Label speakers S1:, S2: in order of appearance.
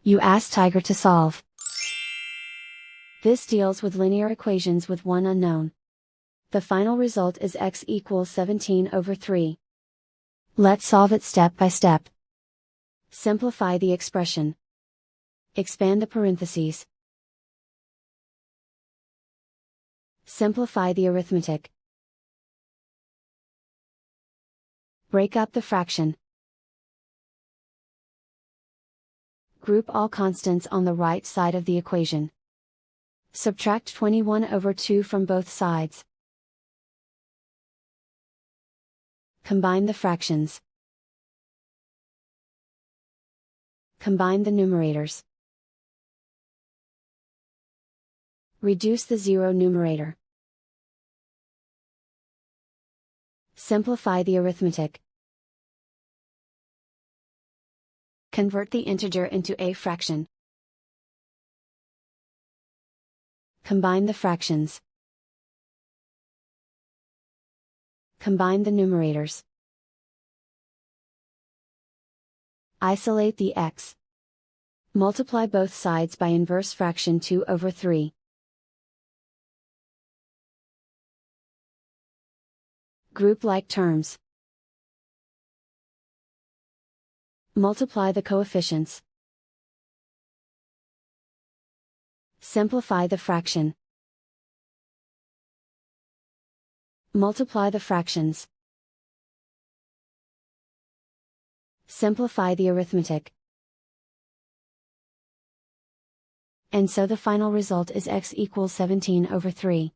S1: You ask Tiger to solve. This deals with linear equations with one unknown. The final result is x equals 17/3. Let's solve it step by step. Simplify the expression. Expand the parentheses. Simplify the arithmetic. Break up the fraction. Group all constants on the right side of the equation. Subtract 21/2 from both sides. Combine the fractions. Combine the numerators. Reduce the zero numerator. Simplify the arithmetic. Convert the integer into a fraction. Combine the fractions. Combine the numerators. Isolate the x. Multiply both sides by inverse fraction 2/3. Group like terms. Multiply the coefficients. Simplify the fraction. Multiply the fractions. Simplify the arithmetic. And so the final result is x equals 17/3.